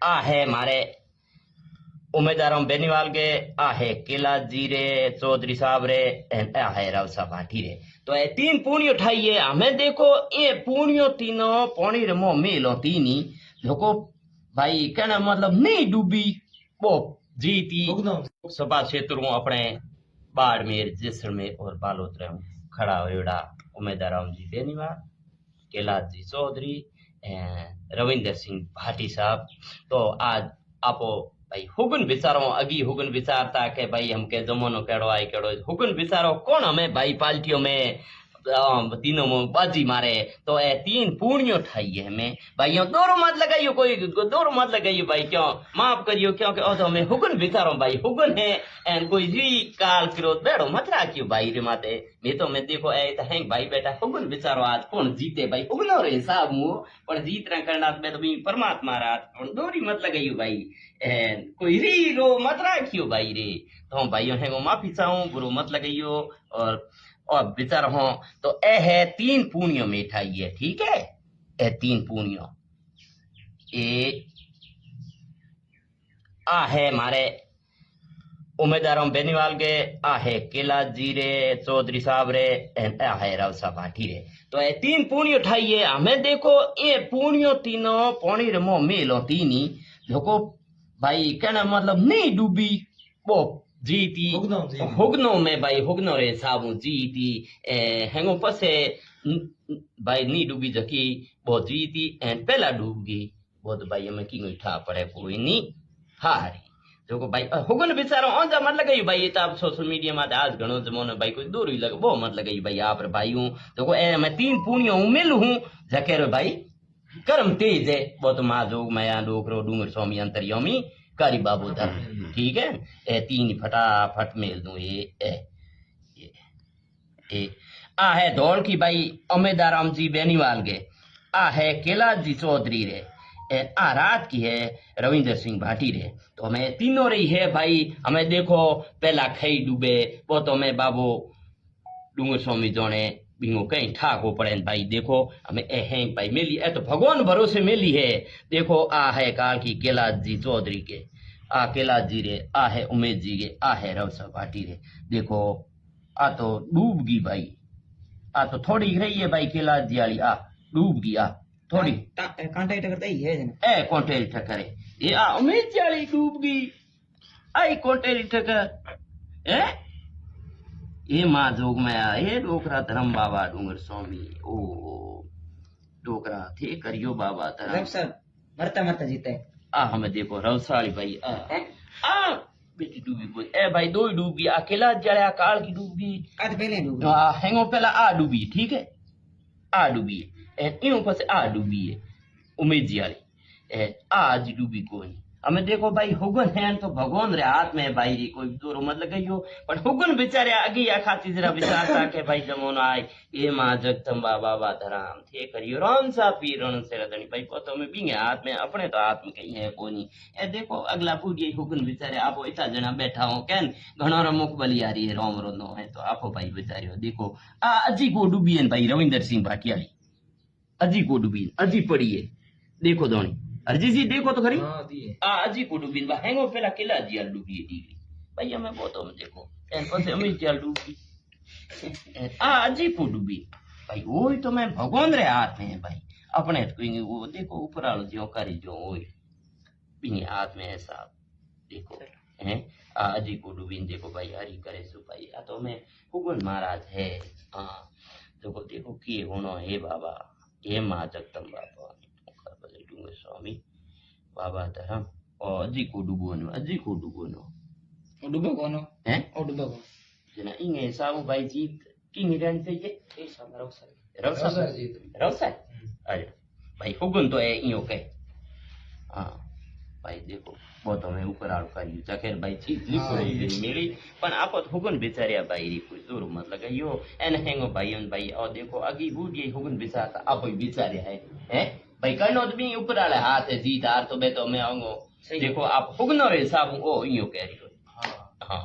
आ है मारे उम्मीदवारों बेनीवाल के आ है केला जी रे चौधरी साहब रे आ है रावसा भाटी रे। तो ये तीन पूणियों ठाई है हमें देखो ये पूणियों तीनों पौनी रे मो मिलो तीनी देखो भाई कहना मतलब नहीं डूबी वो जीती सभा क्षेत्रों अपने बाड़मेर जैसलमेर और बालोतरा में खड़ा होड़ा उम्मीदवार जी बेनीवाल कैलाश जी चौधरी रविंदर सिंह भाटी साहब। तो आज आपो भाई हुगन विचारो अगी हुगन विचारता के भाई हम के जमानो केड़ो आई केड़ो हुगन विचारो कौन हमें भाई पार्टियों में तीनों में बाजी मारे। तो ए तीन पूर्णियों ठाई है हमें भाई यो दोरो मत लगाइयो कोई दोरो मत लगाइयो भाई क्यों माफ करियो क्योंकि ओ तो हमें हुगन विचारो भाई हुगन है एन कोई जी काल क्रोध बेड़ो मत राखियो भाई रे माते मैं तो मैं देखो ए तो हैंग भाई बेटा हुगन विचारो आज कौन जीते भाई हुगनो रे हिसाब मु पर जीत रा करना मैं तो परमात्मा रात और दोरी मत लगाइयो भाई एन कोई री रो मत राखियो भाई रे। तो भाइयों है वो माफी चाहूं बुरो मत लगाइयो और विचार हो। तो ए है तीन पूणियों मिठाई है ठीक है ए तीन पूणियों ए आ है मारे उम्मीदवारों बेनीवाल के आ है केला जी रे चौधरी साहब रे आ है रावसा भाटी रे। तो ये तीन पूणियों ठाई है हमें देखो ये पूणियों तीनों पौनी रे मो मिलो तीनी देखो भाई कहना मतलब नहीं डूबी वो जीती हुगनो में भाई हुगनो रे साबू जीती हेंगो पसे भाई नी डूबी जकी वो जीती एंड पहला डूब गई वो तो भाई हमें की ठा पड़े कोई नहीं हारी देखो भाई हुगन बेचारो औंजा मत लगाई भाई ये तो आप सोशल मीडिया में आज घणो जमानो भाई कोई दूर ही लगे वो मत लगाई भाई आप रे भाई हूं देखो ए मैं तीन पूणियों मिल हूं जके रे भाई कर्म तेज है वो तो माँ जोग माया डोकरो डूंगर स्वामी अंतर्यामी कारी बाबू धर ठीक है ए तीन फटाफट मेल दूं ये आ है धौल की भाई उम्मीदवार जी बेनीवाल के आ है कैलाश जी चौधरी रे आ रात की है रविंदर सिंह भाटी रे। तो हमें तीनों रही है भाई हमें देखो पहला खई डूबे वो तो हमें बाबू डूंगर स्वामी जोने बिंगो कहीं ठाको पड़े भाई देखो हमें ए है भाई मिली ए तो भगवान भरोसे मिली है। देखो आ है काल की कैलाश जी चौधरी के आ कैलाश जी रे आ है उमेश जी के आ है रवसा भाटी रे। देखो आ तो डूब गई भाई आ तो थोड़ी रही है भाई कैलाश जी वाली आ डूब गई आ थोड़ी कांटेक्ट करता ही है ए कॉन्टेक्ट करे ये आ उमेश जी वाली डूब गई आई कॉन्टेक्ट कर ए ये माँ जोग में ये डोकरा धर्म बाबा डूंगर स्वामी ओ डोकरा थे करियो बाबा धर्म सर मरता मरता जीता है आ हमें देखो रवसाली भाई आ बेटी डूबी बोल ए भाई दो ही डूब गई अकेला जड़ा काल की डूब गई आज पहले डूब हैंगो पहला आ डूबी ठीक है आ डूबी है इन ऊपर से आ डूबी है उम्मीद जी वाली आज डूबी कोई हमें देखो भाई हुगन है तो भगवान रे हाथ में भाई री कोई दूर मत लगाइयो पर हुगन बेचारे आगे या खाती जरा विचारता के भाई जमोन आए ये मां जगदम्बा बाबा धराम थे करियो राम सा पीरण से रदनी भाई पतो में बिंगे हाथ में अपने तो हाथ में कहीं है कोनी ए देखो अगला पूरी हुगन बेचारे आपो इतना जना बैठा हो कैन घणो रो मुख बली आ रही है रोम रोनो है तो आपो भाई बेचारियो देखो आ अजी को डूबी है भाई रविंदर सिंह भाटियाली अजी को डूबी अजी पड़ी है देखो धोनी अर्जी जी देखो तो खरी अजी को डूबी हैंगो पहला किला जी अल डूबी है भाई हमें वो तो देखो एन पसे अमित जी अल डूबी अजी को डूबी भाई वो तो मैं भगवान रे हाथ में है भाई अपने तो वो देखो ऊपर आलो जो करी जो ओए बिनी हाथ में है साहब देखो हैं अजी को डूबी देखो भाई हरी करे सु भाई आ तो मैं हुगन महाराज है हां देखो की होनो हे बाबा हे मां जगदम्बा बाबा डूंगर स्वामी बाबा धर्म और अजी को डूबोनो डूबो कोनो हैं ओ डूबो को जना इंगे साबू भाई जीत की निरान से ये रवसा अरे भाई हुगन तो है इयो के हां भाई देखो वो तो मैं ऊपर आड़ करी जखेर भाई चीज लिखो मिली पण आपत हुगन बेचारिया भाई री कोई दूर मत लगाइयो एन हेंगो भाई और देखो अगी बूढ़ी हुगन बेचारा आप बेचारे है भाई करनो तो भी ऊपर वाले हाथ है जीत हार तो मैं तो मैं आऊंगा देखो आप हुगनो रे साबू ओ इयो कह रही हो हां